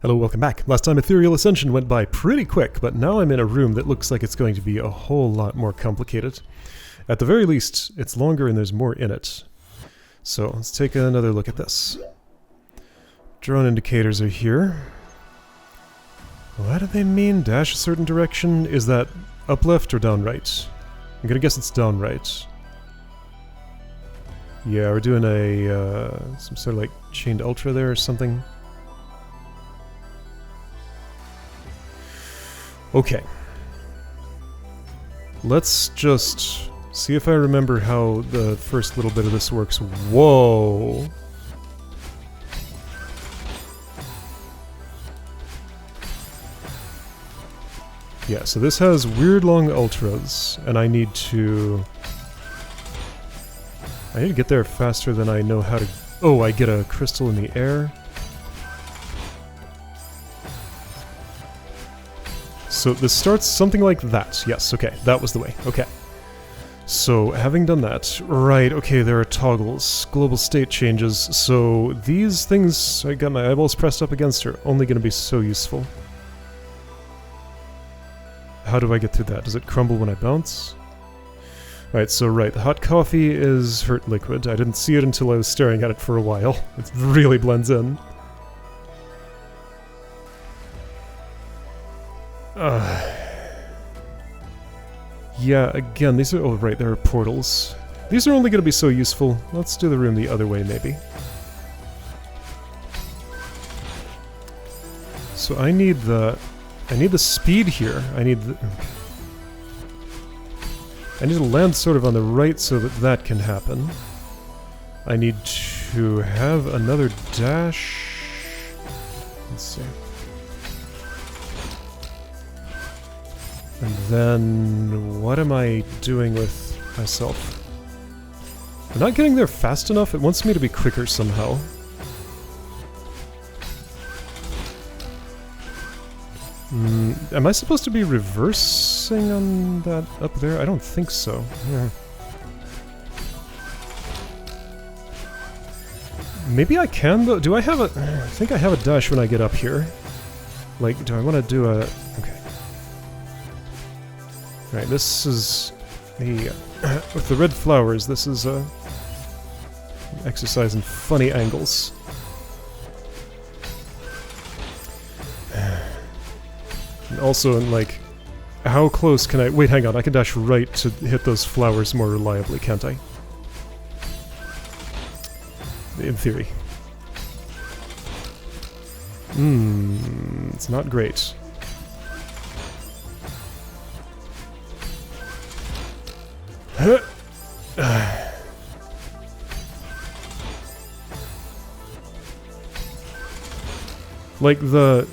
Hello, welcome back. Last time Ethereal Ascension went by pretty quick, but now I'm in a room that looks like it's going to be a whole lot more complicated. At the very least, it's longer and there's more in it. So let's take another look at this. Drone indicators are here. What do they mean? Dash a certain direction? Is that up left or down right? I'm gonna guess it's down right. Yeah, we're doing a some sort of like chained ultra there or something. Okay. Let's just see if I remember how the first little bit of this works. Whoa! Yeah, so this has weird long ultras, and I need to get there faster than I know how to... Oh, I get a crystal in the air. So this starts something like that. Yes, okay, that was the way. Okay. So, having done that, right, okay, there are toggles, global state changes, so these things I got my eyeballs pressed up against are only going to be so useful. How do I get through that? Does it crumble when I bounce? Right, so right, the hot coffee is hurt liquid. I didn't see it until I was staring at it for a while. It really blends in. Yeah, again, these are... Oh, right, there are portals. These are only going to be so useful. Let's do the room the other way, maybe. So I need the speed here. I need to land sort of on the right so that that can happen. I need to have another dash. Let's see. And then, what am I doing with myself? I'm not getting there fast enough. It wants me to be quicker somehow. Am I supposed to be reversing on that up there? I don't think so. Yeah. Maybe I can, though. Do I have a... I think I have a dash when I get up here. Like, do I want to do a... Okay. Right, this is a... with the red flowers, this is a... exercise in funny angles. And also in, like, how close can I... Wait, hang on, I can dash right to hit those flowers more reliably, can't I? In theory. It's not great. Like the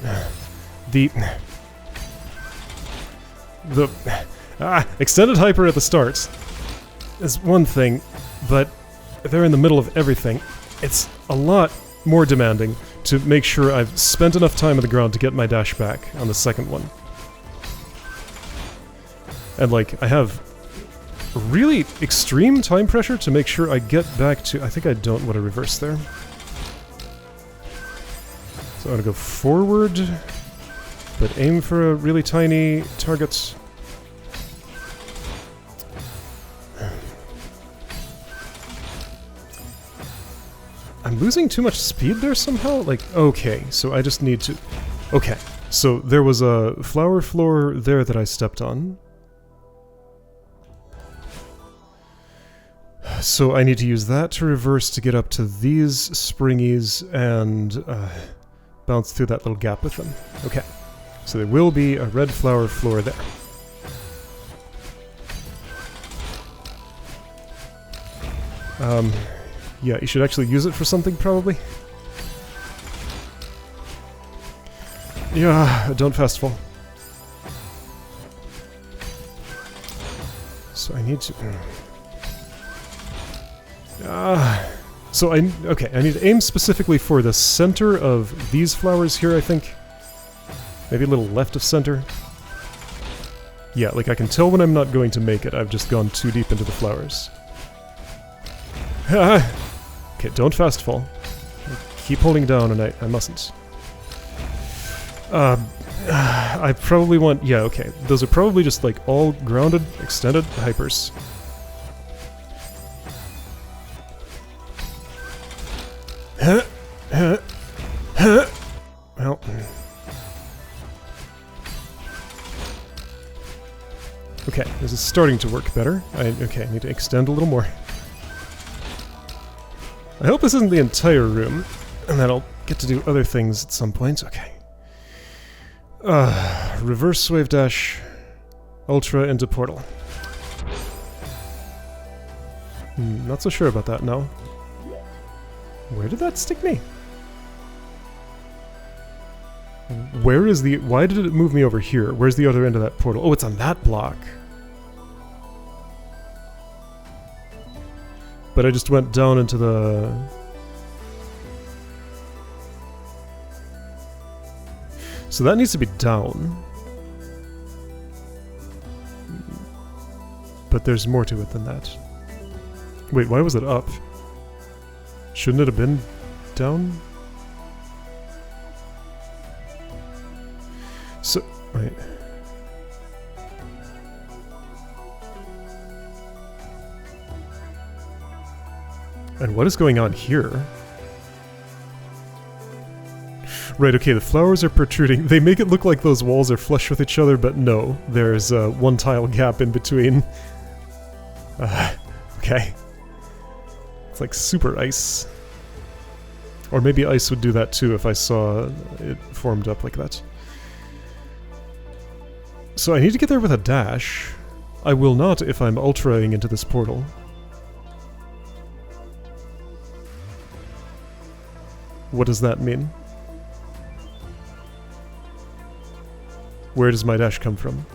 extended hyper at the start is one thing, but if they're in the middle of everything, it's a lot more demanding to make sure I've spent enough time on the ground to get my dash back on the second one. And like, I have really extreme time pressure to make sure I get back to... I think I don't want to reverse there. So I'm going to go forward, but aim for a really tiny target. I'm losing too much speed there somehow? Like, okay, so I just need to... Okay, so there was a flower floor there that I stepped on. So I need to use that to reverse to get up to these springies and bounce through that little gap with them. Okay, so there will be a red flower floor there. Yeah, you should actually use it for something, probably. Yeah, don't fast fall. So I need to... so I need to aim specifically for the center of these flowers here, I think. Maybe a little left of center. Yeah, like I can tell when I'm not going to make it. I've just gone too deep into the flowers. Okay, don't fast fall. Keep holding down and I mustn't. I probably want... Yeah, okay. Those are probably just, like, all grounded, extended hypers. Well... Okay, this is starting to work better. Okay, I need to extend a little more. I hope this isn't the entire room, and that I'll get to do other things at some point. Okay. Reverse wave dash, ultra into portal. Not so sure about that, no. Where did that stick me? Where is the... Why did it move me over here? Where's the other end of that portal? Oh, it's on that block. But I just went down into the... So that needs to be down. But there's more to it than that. Wait, why was it up? Shouldn't it have been down? So, wait. And what is going on here? Right, okay, the flowers are protruding. They make it look like those walls are flush with each other, but no. There's a one tile gap in between. Okay. It's like super ice. Or maybe ice would do that too if I saw it formed up like that. So I need to get there with a dash. I will not if I'm ultraing into this portal. What does that mean? Where does my dash come from?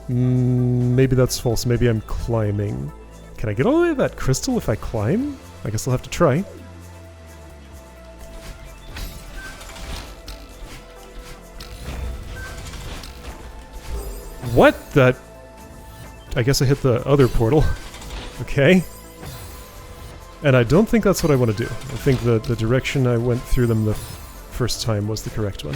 Maybe that's false. Maybe I'm climbing. Can I get all the way to that crystal if I climb? I guess I'll have to try. What? That... I guess I hit the other portal. Okay. And I don't think that's what I want to do. I think the direction I went through them the first time was the correct one.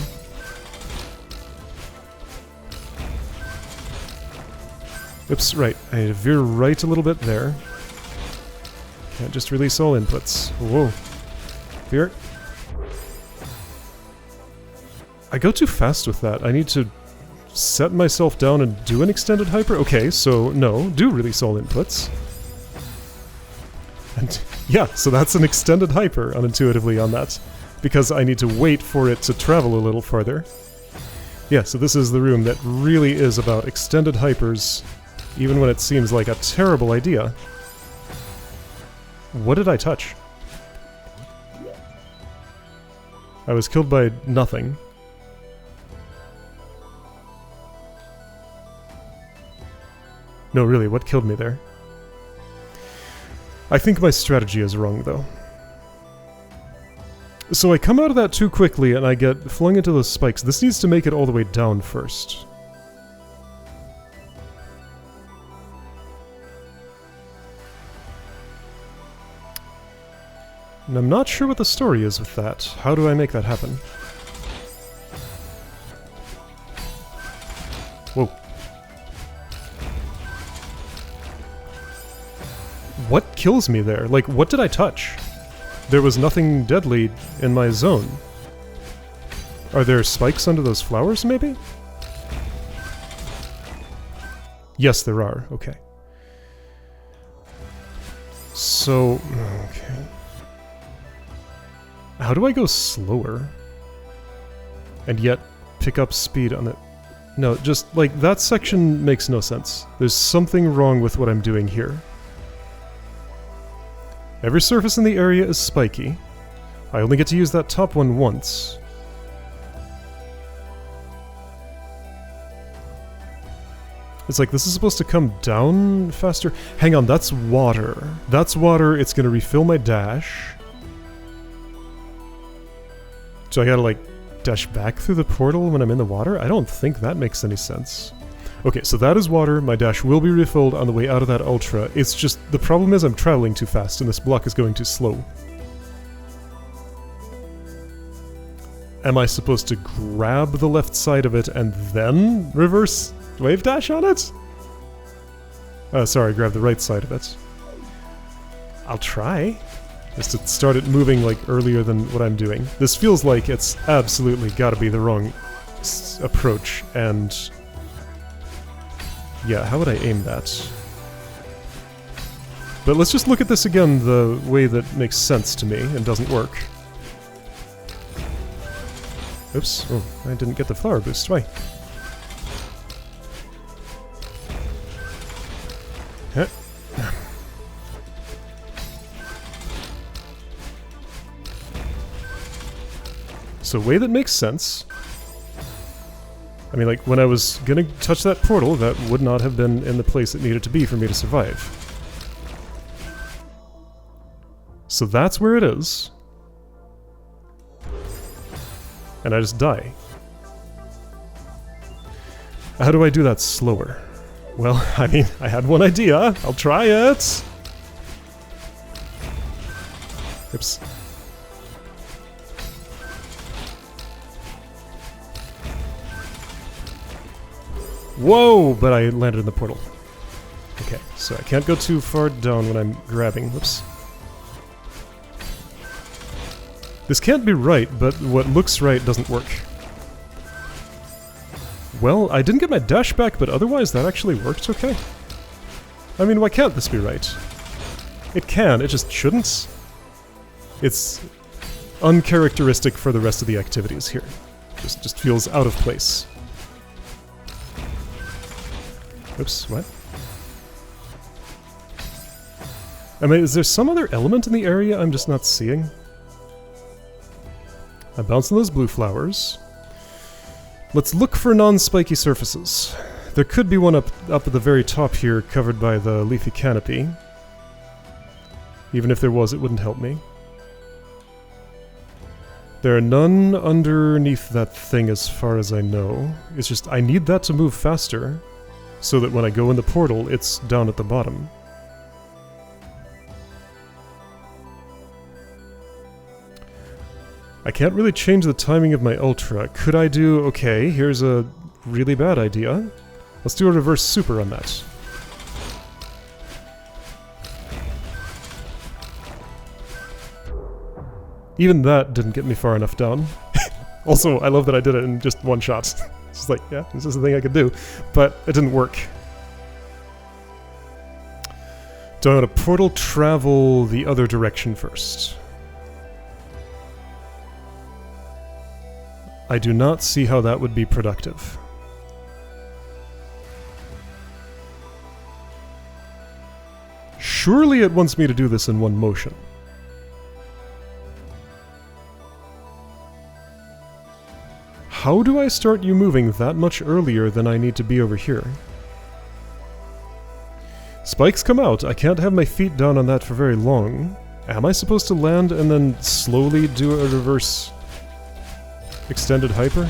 Oops, right. I need to veer right a little bit there. Can't just release all inputs. Whoa. Veer. I go too fast with that. I need to set myself down and do an extended hyper? Okay, so no, do release all inputs. And yeah, so that's an extended hyper unintuitively on that. Because I need to wait for it to travel a little farther. Yeah, so this is the room that really is about extended hypers, even when it seems like a terrible idea. What did I touch? I was killed by nothing. No, really, what killed me there? I think my strategy is wrong, though. So I come out of that too quickly and I get flung into those spikes. This needs to make it all the way down first. And I'm not sure what the story is with that. How do I make that happen? Whoa. What kills me there? Like, what did I touch? There was nothing deadly in my zone. Are there spikes under those flowers, maybe? Yes, there are. Okay. So... okay. How do I go slower? And yet pick up speed on it? No, just, like, that section makes no sense. There's something wrong with what I'm doing here. Every surface in the area is spiky. I only get to use that top one once. It's like, this is supposed to come down faster. Hang on, that's water. That's water, it's gonna refill my dash. So I gotta, like, dash back through the portal when I'm in the water? I don't think that makes any sense. Okay, so that is water. My dash will be refilled on the way out of that ultra. It's just, the problem is I'm traveling too fast and this block is going too slow. am I supposed to grab the left side of it and then reverse wave dash on it? Sorry, grab the right side of it. I'll try. Just to start it moving like earlier than what I'm doing. This feels like it's absolutely gotta be the wrong approach, and yeah, how would I aim that? But let's just look at this again the way that makes sense to me and doesn't work. Oops, oh, I didn't get the flower boost, why? Huh. So way that makes sense. I mean, like, when I was gonna touch that portal, that would not have been in the place it needed to be for me to survive. So that's where it is. And I just die. How do I do that slower? Well, I mean, I had one idea. I'll try it! Oops. Whoa! But I landed in the portal. Okay, so I can't go too far down when I'm grabbing. Whoops. This can't be right, but what looks right doesn't work. Well, I didn't get my dash back, but otherwise that actually worked okay. I mean, why can't this be right? It can, it just shouldn't. It's uncharacteristic for the rest of the activities here. Just feels out of place. Oops, what? I mean, is there some other element in the area I'm just not seeing? I'm bouncing those blue flowers. Let's look for non-spiky surfaces. There could be one up at the very top here, covered by the leafy canopy. Even if there was, it wouldn't help me. There are none underneath that thing as far as I know. It's just, I need that to move faster, so that when I go in the portal, it's down at the bottom. I can't really change the timing of my ultra. Could I do... okay, here's a really bad idea. Let's do a reverse super on that. Even that didn't get me far enough down. Also, I love that I did it in just one shot. It's just like, yeah, this is the thing I could do. But it didn't work. Do I want to portal travel the other direction first? I do not see how that would be productive. Surely it wants me to do this in one motion. How do I start you moving that much earlier than I need to be over here? Spikes come out. I can't have my feet down on that for very long. Am I supposed to land and then slowly do a reverse extended hyper?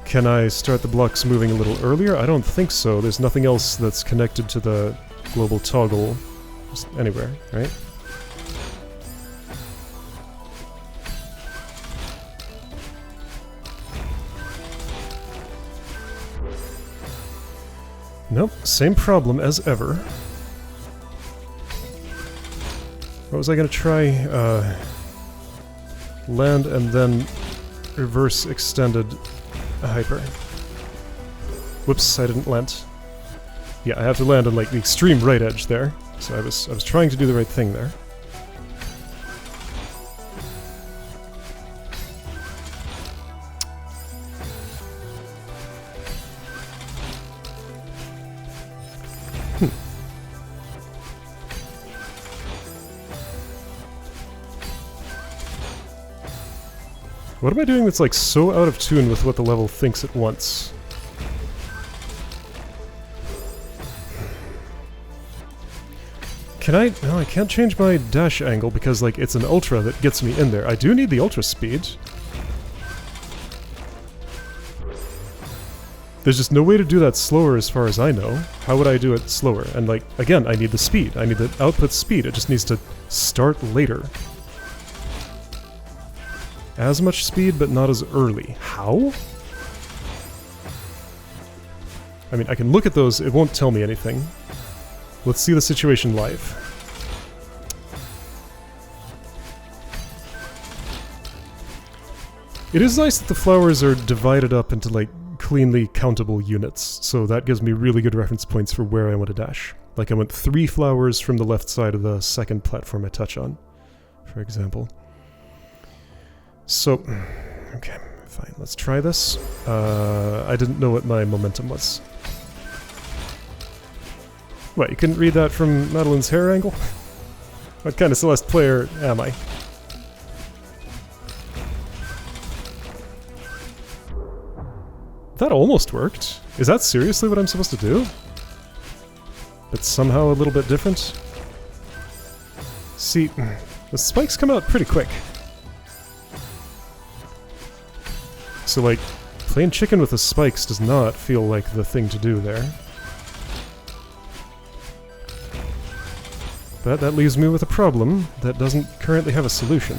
Can I start the blocks moving a little earlier? I don't think so. There's nothing else that's connected to the global toggle just anywhere, right? Nope, same problem as ever. What was I gonna try? Land and then reverse extended hyper. Whoops, I didn't land. Yeah, I have to land on like the extreme right edge there. So I was trying to do the right thing there. What am I doing that's like so out of tune with what the level thinks it wants? Can I... no, I can't change my dash angle because like it's an ultra that gets me in there. I do need the ultra speed. There's just no way to do that slower as far as I know. How would I do it slower? And like, again, I need the speed. I need the output speed. It just needs to start later. As much speed, but not as early. How? I mean, I can look at those, it won't tell me anything. Let's see the situation live. It is nice that the flowers are divided up into, like, cleanly countable units, so that gives me really good reference points for where I want to dash. Like, I want 3 flowers from the left side of the second platform I touch on, for example. So, okay, fine, let's try this. I didn't know what my momentum was. What, you couldn't read that from Madeline's hair angle? What kind of Celeste player am I? That almost worked. Is that seriously what I'm supposed to do? But somehow a little bit different? See, the spikes come out pretty quick. So, like, playing chicken with the spikes does not feel like the thing to do there. But that leaves me with a problem that doesn't currently have a solution.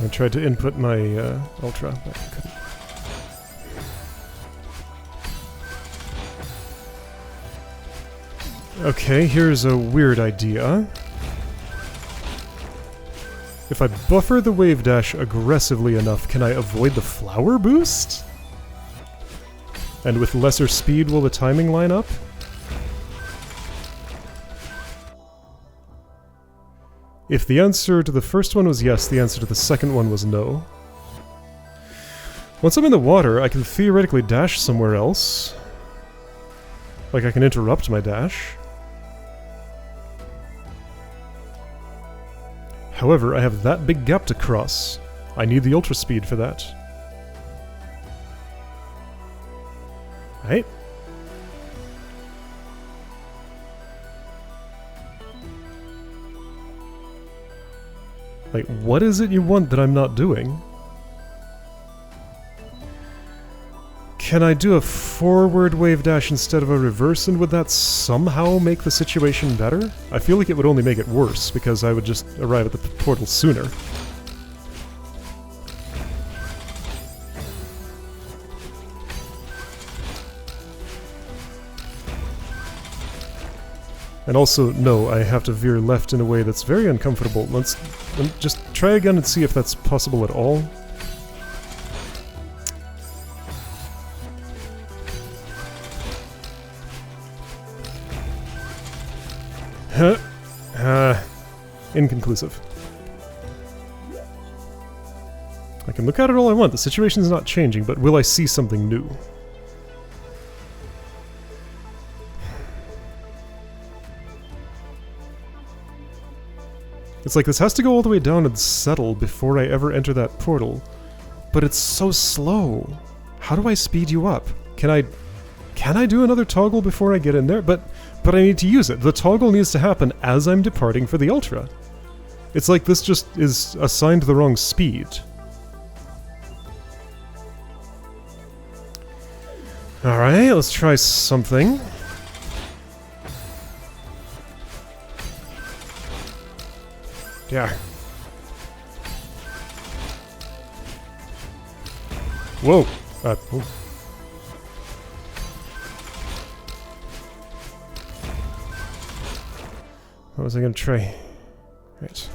I tried to input my Ultra, but I couldn't. Okay, here's a weird idea. If I buffer the wave dash aggressively enough, can I avoid the flower boost? And with lesser speed, will the timing line up? If the answer to the first one was yes, the answer to the second one was no. Once I'm in the water, I can theoretically dash somewhere else. Like, I can interrupt my dash. However, I have that big gap to cross. I need the ultra speed for that. Right? Like, what is it you want that I'm not doing? Can I do a forward wave dash instead of a reverse, and would that somehow make the situation better? I feel like it would only make it worse, because I would just arrive at the portal sooner. And also, no, I have to veer left in a way that's very uncomfortable. Let's just try again and see if that's possible at all. Inconclusive. I can look at it all I want, the situation's not changing, but will I see something new? It's like this has to go all the way down and settle before I ever enter that portal. But it's so slow. How do I speed you up? Can I do another toggle before I get in there? But I need to use it. The toggle needs to happen as I'm departing for the Ultra. It's like this just is assigned the wrong speed. Alright, let's try something. Yeah. Whoa! Oh. What was I gonna try? Right.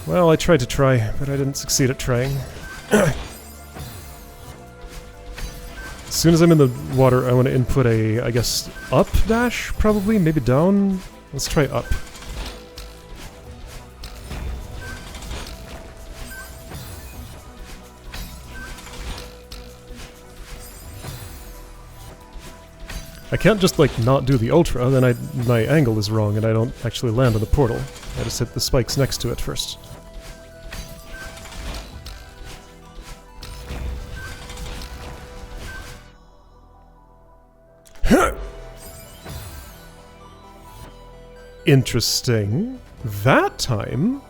Well, I tried to try, but I didn't succeed at trying. As soon as I'm in the water, I want to input a, I guess, up dash, probably? Maybe down? Let's try up. I can't just, like, not do the Ultra, then my angle is wrong and I don't actually land on the portal. I just hit the spikes next to it first. Interesting. That time,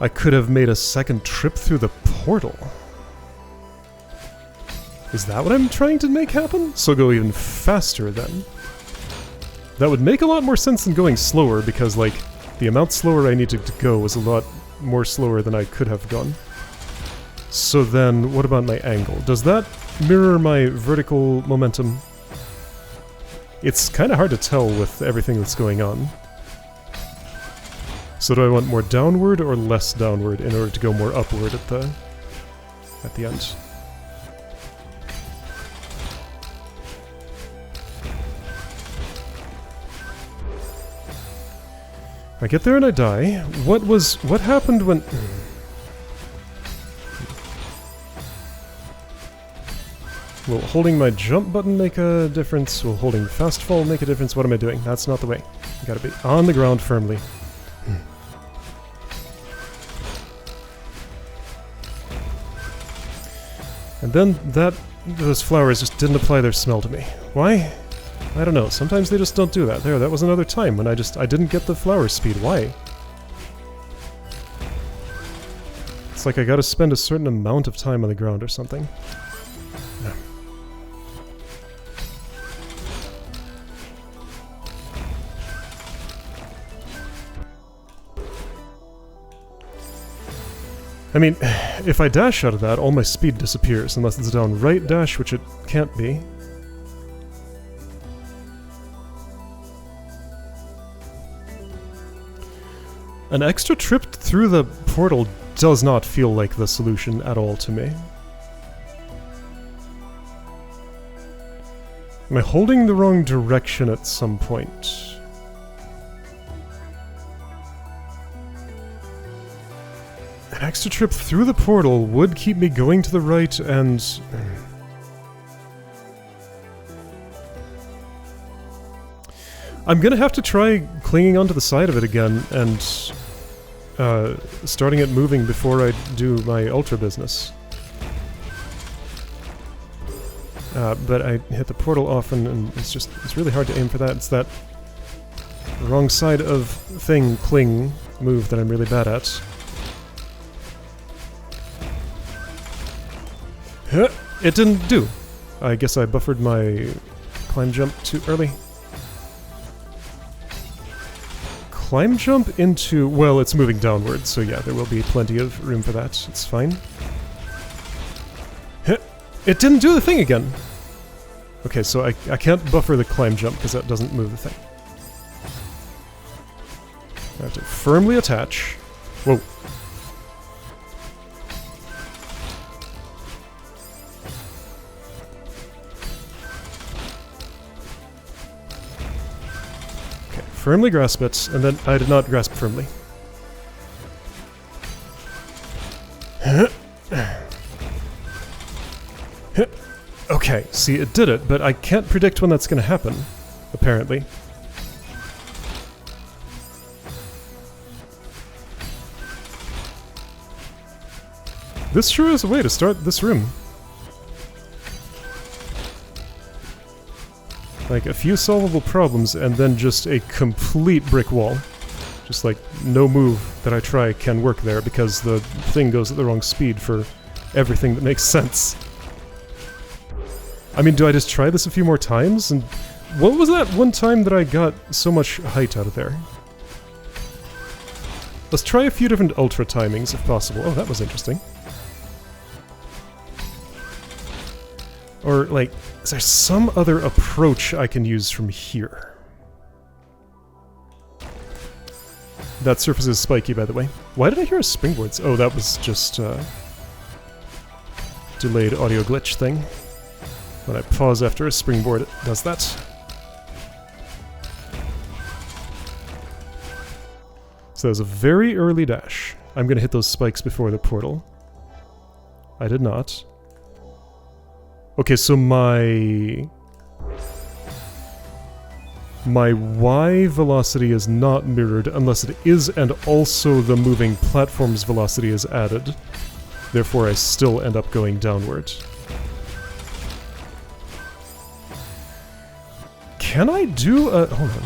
I could have made a second trip through the portal. Is that what I'm trying to make happen? So go even faster then. That would make a lot more sense than going slower, because, like, the amount slower I needed to go was a lot more slower than I could have gone. So then, what about my angle? Does that mirror my vertical momentum? It's kind of hard to tell with everything that's going on. So do I want more downward or less downward in order to go more upward at the end? I get there and I die. What happened when... Will holding my jump button make a difference? Will holding fast fall make a difference? What am I doing? That's not the way. You gotta be on the ground firmly. And then those flowers just didn't apply their smell to me. Why? I don't know. Sometimes they just don't do that. There, that was another time when I didn't get the flower speed. Why? It's like I gotta spend a certain amount of time on the ground or something. No. I mean, if I dash out of that, all my speed disappears, unless it's a down right dash, which it can't be. An extra trip through the portal does not feel like the solution at all to me. Am I holding the wrong direction at some point? An extra trip through the portal would keep me going to the right and... I'm gonna have to try clinging onto the side of it again and starting it moving before I do my ultra business. But I hit the portal often and it's really hard to aim for that. It's that wrong side of thing cling move that I'm really bad at. It didn't do. I guess I buffered my climb jump too early. Climb jump into... well, it's moving downwards, so yeah, there will be plenty of room for that. It's fine. It didn't do the thing again! Okay, so I can't buffer the climb jump because that doesn't move the thing. I have to firmly attach. Whoa. Firmly grasp it, and then I did not grasp firmly. Okay, see, it did it, but I can't predict when that's going to happen, apparently. This sure is a way to start this room. Like, a few solvable problems, and then just a complete brick wall. Just like, no move that I try can work there, because the thing goes at the wrong speed for everything that makes sense. I mean, do I just try this a few more times? And what was that one time that I got so much height out of there? Let's try a few different ultra timings, if possible. Oh, that was interesting. Or, like, is there some other approach I can use from here? That surface is spiky, by the way. Why did I hear a springboard? Oh, that was just delayed audio glitch thing. When I pause after a springboard, it does that. So that was a very early dash. I'm gonna hit those spikes before the portal. I did not. Okay, so my Y velocity is not mirrored unless it is, and also the moving platform's velocity is added. Therefore, I still end up going downward. Can I do a... Hold on.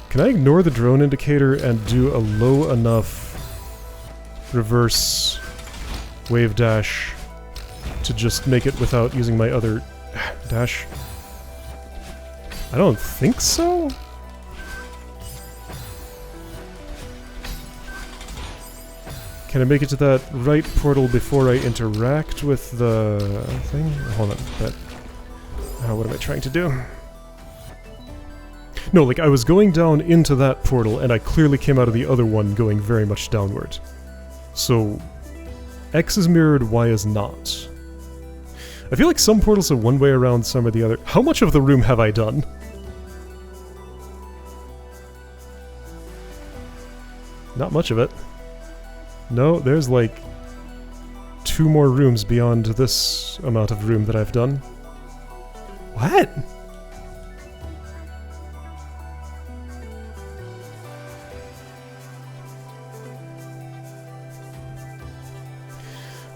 Can I ignore the drone indicator and do a low enough reverse wave dash to just make it without using my other dash? I don't think so. Can I make it to that right portal before I interact with the thing? Hold on. What am I trying to do? No, like I was going down into that portal and I clearly came out of the other one going very much downward. So X is mirrored, Y is not. I feel like some portals are one way around, some are the other. How much of the room have I done? Not much of it. No, there's like 2 more rooms beyond this amount of room that I've done. What?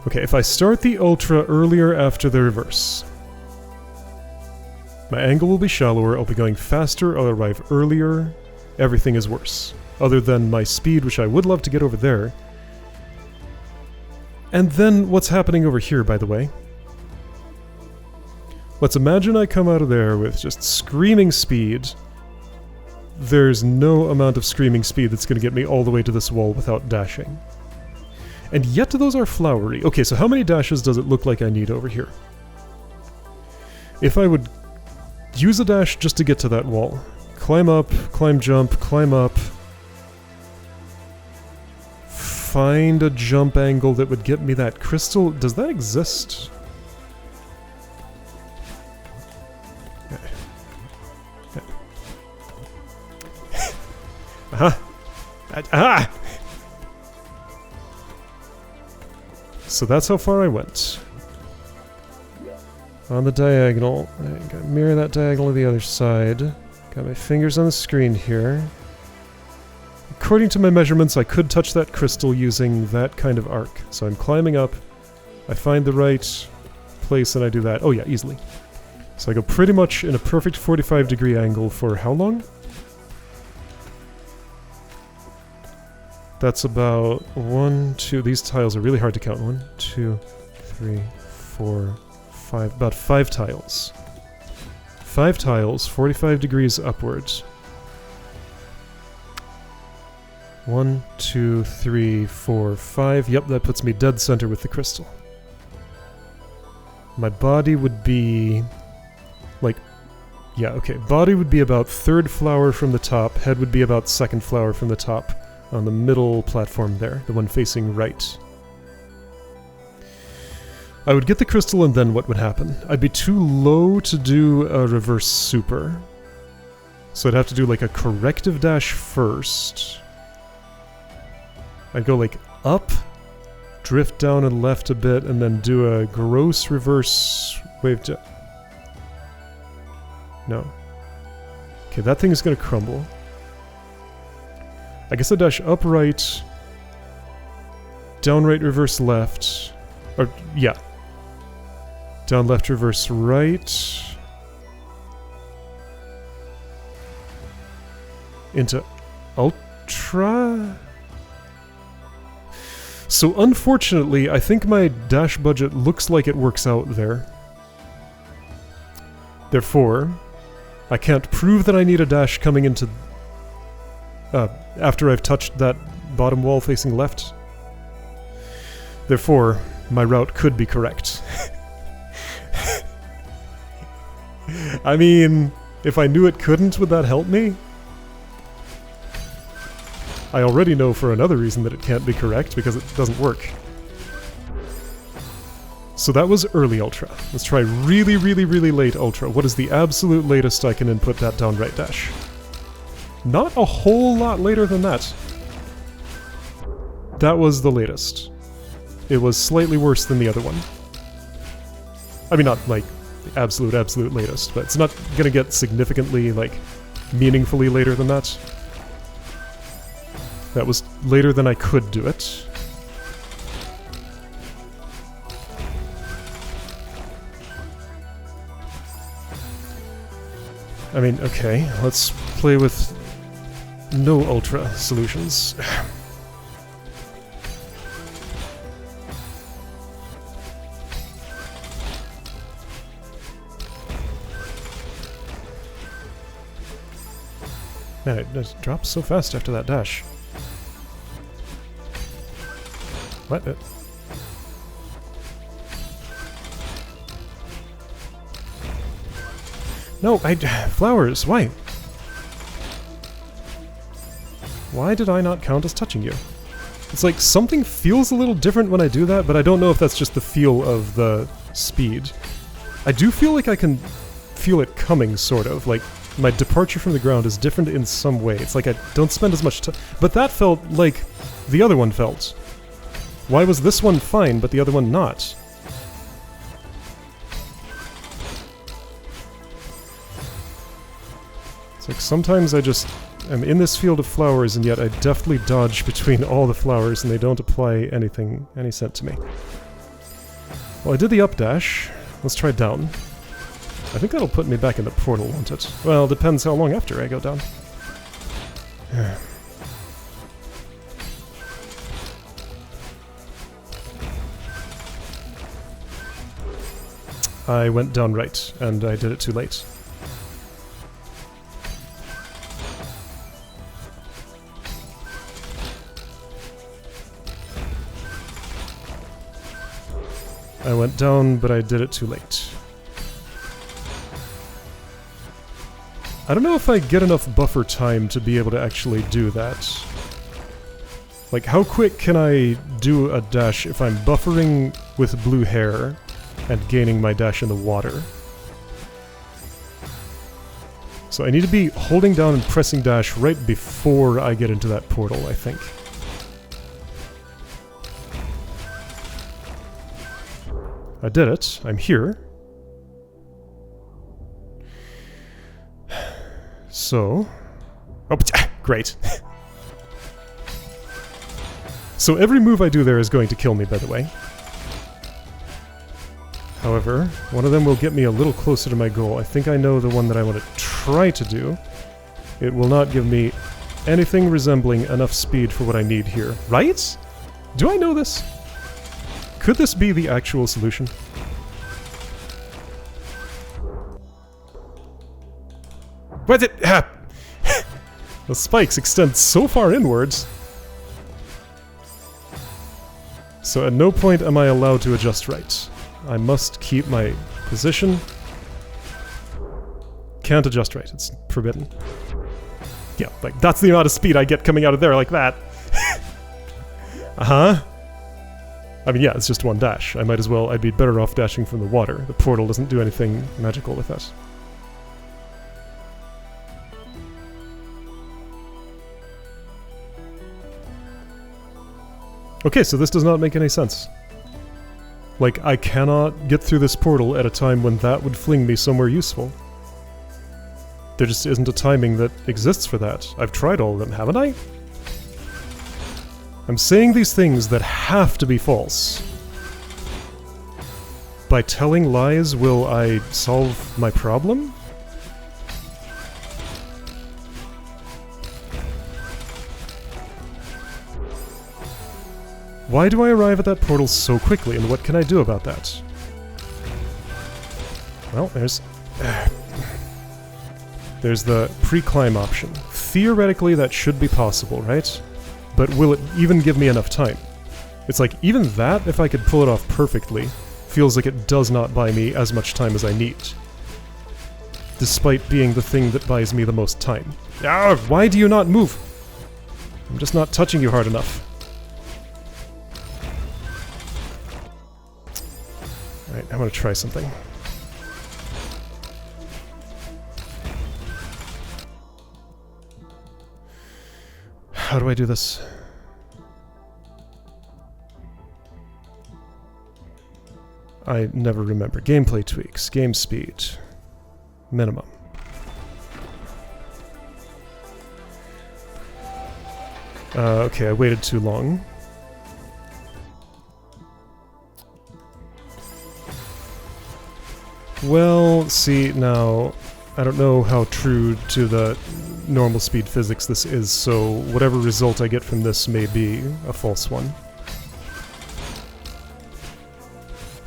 Okay, if I start the Ultra earlier after the reverse, my angle will be shallower, I'll be going faster, I'll arrive earlier, everything is worse. Other than my speed, which I would love to get over there. And then what's happening over here, by the way? Let's imagine I come out of there with just screaming speed. There's no amount of screaming speed that's going to get me all the way to this wall without dashing. And yet those are flowery. Okay, so how many dashes does it look like I need over here? If I would use a dash just to get to that wall. Climb up, climb jump, climb up. Find a jump angle that would get me that crystal. Does that exist? Ah! So that's how far I went. On the diagonal. I gotta mirror that diagonal to the other side. Got my fingers on the screen here. According to my measurements, I could touch that crystal using that kind of arc. So I'm climbing up, I find the right place, and I do that. Oh yeah, easily. So I go pretty much in a perfect 45-degree angle for how long? That's about 1, 2... These tiles are really hard to count. 1, 2, 3, 4, 5... About 5 tiles. 5 tiles, 45 degrees upwards. 1, 2, 3, 4, 5. Yep, that puts me dead center with the crystal. My body would be... like... yeah, okay. Body would be about 3rd flower from the top. Head would be about 2nd flower from the top. On the middle platform there, the one facing right. I would get the crystal and then what would happen? I'd be too low to do a reverse super. So I'd have to do like a corrective dash first. I'd go like up, drift down and left a bit, and then do a gross reverse wave jump. No. Okay, that thing is gonna crumble. I guess I dash up right, down right, reverse left, or yeah, down left, reverse right, into Ultra? So unfortunately, I think my dash budget looks like it works out there. Therefore, I can't prove that I need a dash coming into... after I've touched that bottom wall facing left. Therefore, my route could be correct. I mean, if I knew it couldn't, would that help me? I already know for another reason that it can't be correct, because it doesn't work. So that was early Ultra. Let's try really, really, really late Ultra. What is the absolute latest I can input that down right dash? Not a whole lot later than that. That was the latest. It was slightly worse than the other one. I mean, not like the absolute latest, but it's not gonna get significantly, like, meaningfully later than that. That was later than I could do it. I mean, okay, let's play with no ultra solutions. Man, it just drops so fast after that dash. What? No, flowers, why? Why did I not count as touching you? It's like something feels a little different when I do that, but I don't know if that's just the feel of the speed. I do feel like I can feel it coming, sort of. Like, my departure from the ground is different in some way. It's like I don't spend as much time. But that felt like the other one felt. Why was this one fine, but the other one not? It's like sometimes I just am in this field of flowers, and yet I deftly dodge between all the flowers, and they don't apply any scent to me. Well, I did the up dash. Let's try down. I think that'll put me back in the portal, won't it? Well, depends how long after I go down. I went down right, and I did it too late. I went down, but I did it too late. I don't know if I get enough buffer time to be able to actually do that. Like, how quick can I do a dash if I'm buffering with blue hair and gaining my dash in the water? So I need to be holding down and pressing dash right before I get into that portal, I think. I did it. I'm here. So... Oh, great. So every move I do there is going to kill me, by the way. However, one of them will get me a little closer to my goal. I think I know the one that I want to try to do. It will not give me anything resembling enough speed for what I need here. Right? Do I know this? Could this be the actual solution? What's it? The spikes extend so far inwards. So at no point am I allowed to adjust right. I must keep my position. Can't adjust right. It's forbidden. Yeah, like that's the amount of speed I get coming out of there like that. Uh-huh. I mean, yeah, it's just one dash. I might as well... I'd be better off dashing from the water. The portal doesn't do anything magical with us. Okay, so this does not make any sense. Like, I cannot get through this portal at a time when that would fling me somewhere useful. There just isn't a timing that exists for that. I've tried all of them, haven't I? I'm saying these things that have to be false. By telling lies, will I solve my problem? Why do I arrive at that portal so quickly, and what can I do about that? Well, there's the pre-climb option. Theoretically, that should be possible, right? But will it even give me enough time? It's like, even that, if I could pull it off perfectly, feels like it does not buy me as much time as I need. Despite being the thing that buys me the most time. Ah, why do you not move? I'm just not touching you hard enough. Alright, I'm gonna try something. How do I do this? I never remember. Gameplay tweaks, game speed, minimum. Okay, I waited too long. Well, see, now, I don't know how true to the normal speed physics this is, so whatever result I get from this may be a false one.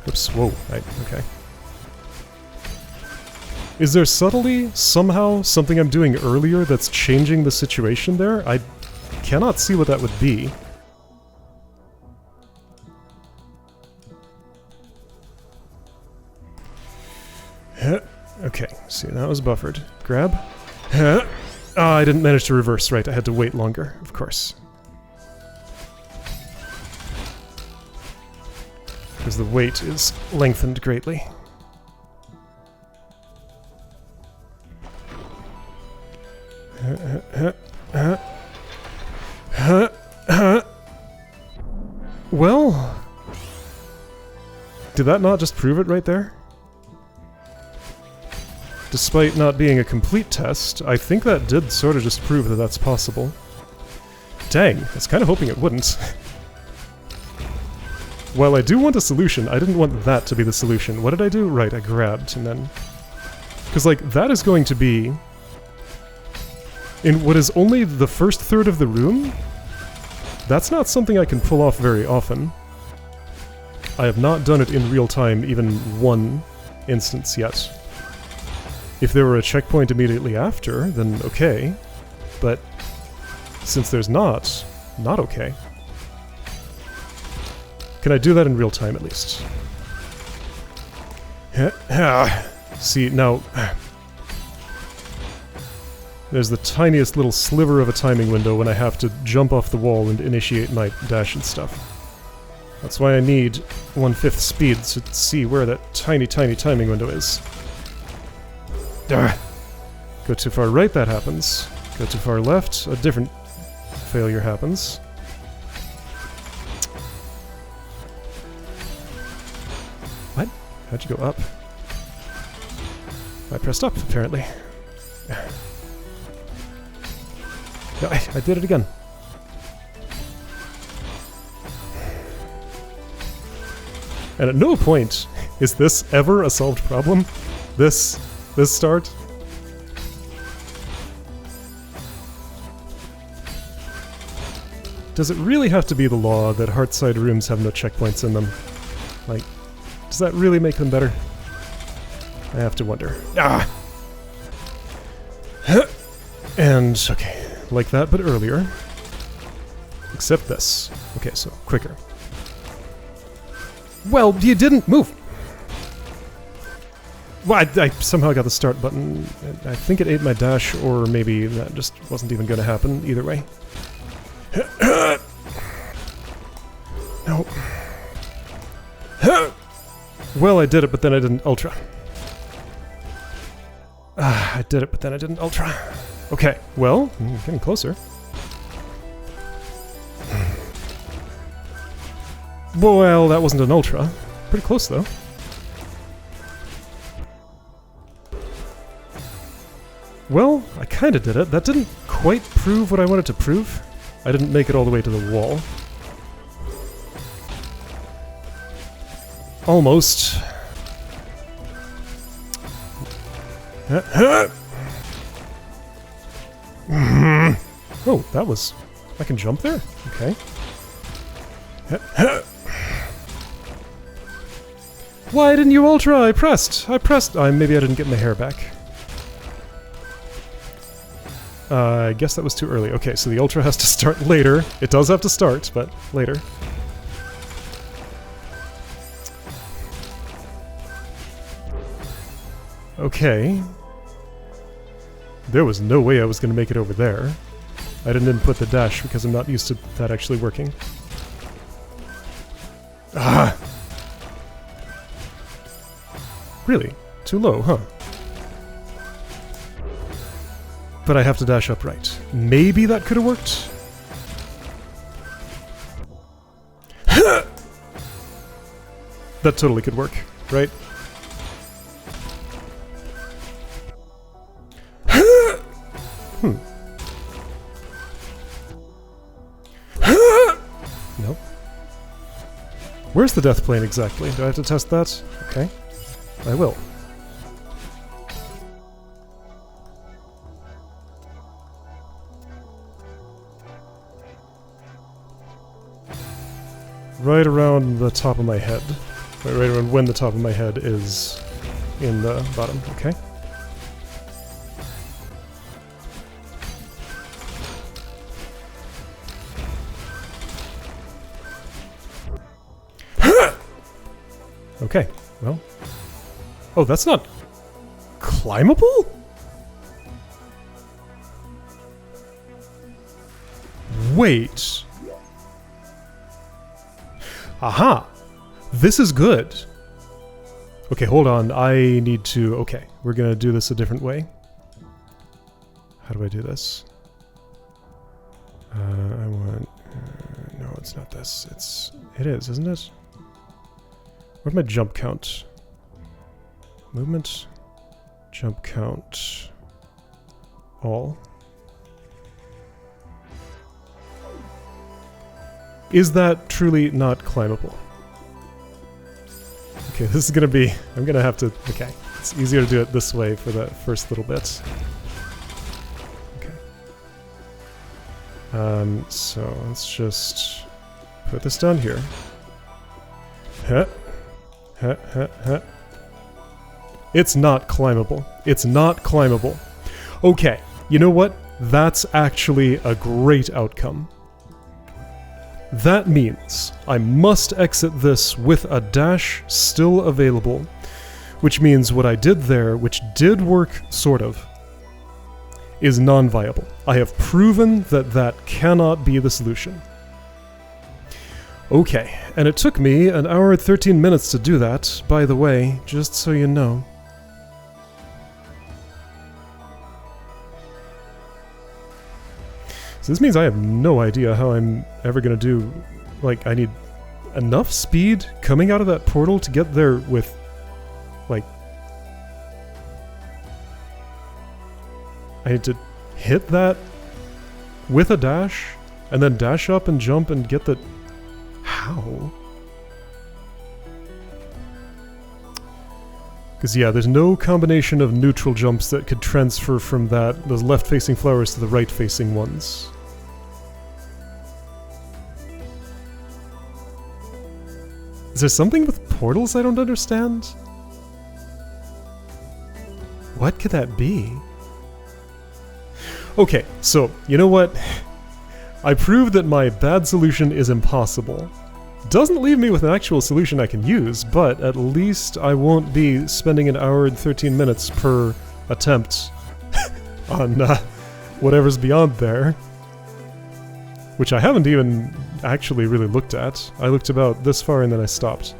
Oops, whoa, okay. Is there subtly, somehow, something I'm doing earlier that's changing the situation there? I cannot see what that would be. Okay, see, that was buffered. Grab. I didn't manage to reverse, right, I had to wait longer, of course. Because the wait is lengthened greatly. Well, did that not just prove it right there? Despite not being a complete test, I think that did sort of just prove that that's possible. Dang, I was kind of hoping it wouldn't. While I do want a solution, I didn't want that to be the solution. What did I do? Right, I grabbed, and then... Because, like, that is going to be... in what is only the first third of the room? That's not something I can pull off very often. I have not done it in real time even one instance yet. If there were a checkpoint immediately after, then okay. But since there's not okay. Can I do that in real time at least? See, now... There's the tiniest little sliver of a timing window when I have to jump off the wall and initiate my dash and stuff. That's why I need 1/5 speed to see where that tiny timing window is. Go too far right, that happens. Go too far left, a different failure happens. What? How'd you go up? I pressed up, apparently. No, I did it again. And at no point is this ever a solved problem. This start. Does it really have to be the law that Heartside rooms have no checkpoints in them? Like, does that really make them better? I have to wonder. Ah! And, okay, like that, but earlier. Except this. Okay, so, quicker. Well, you didn't move! Well, I somehow got the start button. I think it ate my dash, or maybe that just wasn't even going to happen. Either way. No. Well, I did it, but then I didn't ultra. I did it, but then I didn't ultra. Okay, well, I'm getting closer. Well, that wasn't an ultra. Pretty close, though. Well, I kinda did it. That didn't quite prove what I wanted to prove. I didn't make it all the way to the wall. Almost. Oh, that was... I can jump there? Okay. Why didn't you ultra? I pressed! Maybe I didn't get my hair back. I guess that was too early. Okay, so the ultra has to start later. It does have to start, but later. Okay. There was no way I was going to make it over there. I didn't input the dash because I'm not used to that actually working. Ah! Really? Too low, huh? But I have to dash upright. Maybe that could have worked? That totally could work, right? Nope. Where's the death plane exactly? Do I have to test that? Okay. I will. right around the top of my head. Right around when the top of my head is in the bottom, okay? Okay, well... Oh, that's not... climbable? Wait... Aha! This is good! Okay, hold on, I need to... Okay, we're gonna do this a different way. How do I do this? I want... no, it's not this. It is, isn't it? Where's my jump count? Movement, jump count, all. Is that truly not climbable? Okay, this is gonna be... I'm gonna have to... Okay, it's easier to do it this way for that first little bit. Okay. So let's just put this down here. Huh. Huh, huh, huh. It's not climbable. It's not climbable. Okay, you know what? That's actually a great outcome. That means I must exit this with a dash still available, which means what I did there, which did work sort of, is non-viable. I have proven that that cannot be the solution. Okay, and it took me 1 hour and 13 minutes to do that, by the way, just so you know. So this means I have no idea how I'm ever gonna do... Like, I need enough speed coming out of that portal to get there with... Like... I need to hit that with a dash, and then dash up and jump and get the... How? Because yeah, there's no combination of neutral jumps that could transfer from those left-facing flowers to the right-facing ones. Is there something with portals I don't understand? What could that be? Okay, so, you know what? I proved that my bad solution is impossible. Doesn't leave me with an actual solution I can use, but at least I won't be spending 1 hour and 13 minutes per attempt on whatever's beyond there. Which I haven't even actually really looked at. I looked about this far and then I stopped.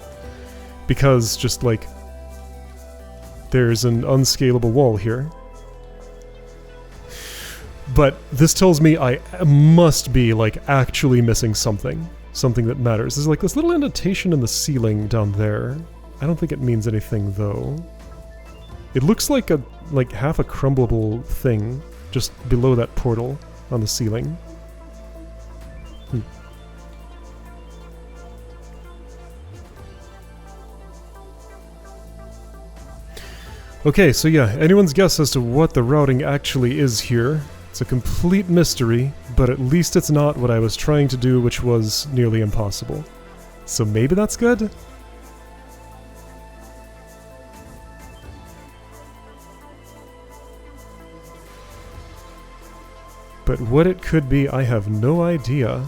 Because just like... there's an unscalable wall here. But this tells me I must be, like, actually missing something. Something that matters. There's like this little indentation in the ceiling down there. I don't think it means anything, though. It looks like half a crumbleable thing just below that portal on the ceiling. Okay, so yeah, anyone's guess as to what the routing actually is here. It's a complete mystery, but at least it's not what I was trying to do, which was nearly impossible. So maybe that's good? But what it could be, I have no idea.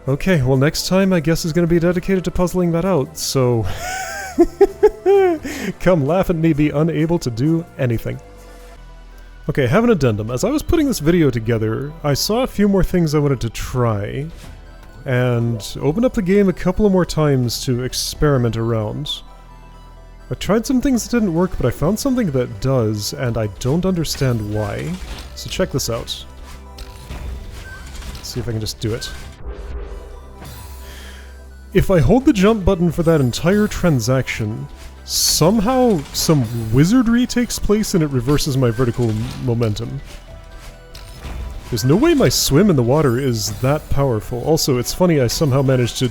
Okay, well next time I guess is going to be dedicated to puzzling that out, so... Come laugh at me be unable to do anything. Okay, I have an addendum. As I was putting this video together, I saw a few more things I wanted to try, and opened up the game a couple of more times to experiment around. I tried some things that didn't work, but I found something that does, and I don't understand why. So check this out. Let's see if I can just do it. If I hold the jump button for that entire transaction, somehow some wizardry takes place and it reverses my vertical momentum. There's no way my swim in the water is that powerful. Also, it's funny I somehow managed to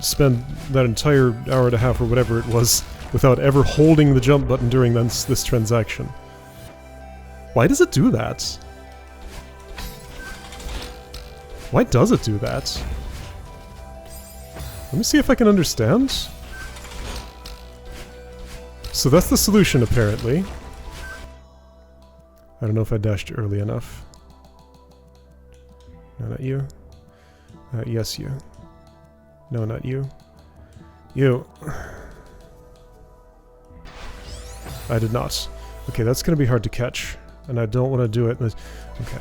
spend that entire hour and a half or whatever it was without ever holding the jump button during this transaction. Why does it do that? Why does it do that? Let me see if I can understand. So that's the solution, apparently. I don't know if I dashed early enough. No, not you. Yes, you. No, not you. You. I did not. Okay, that's going to be hard to catch. And I don't want to do it. Okay.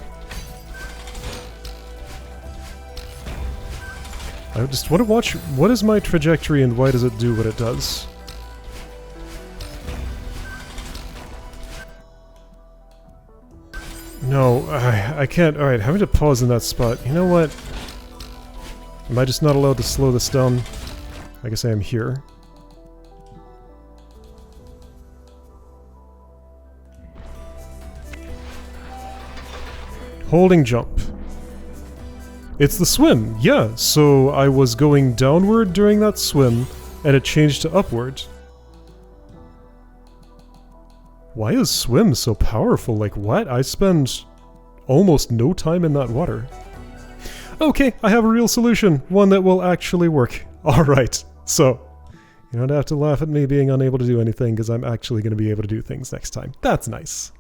I just want to watch what is my trajectory and why does it do what it does. No, I can't. Alright, having to pause in that spot. You know what? Am I just not allowed to slow this down? I guess I am here. Holding jump. It's the swim, yeah. So I was going downward during that swim, and it changed to upward. Why is swim so powerful? Like, what? I spend almost no time in that water. Okay, I have a real solution. One that will actually work. Alright, so you don't have to laugh at me being unable to do anything, because I'm actually going to be able to do things next time. That's nice.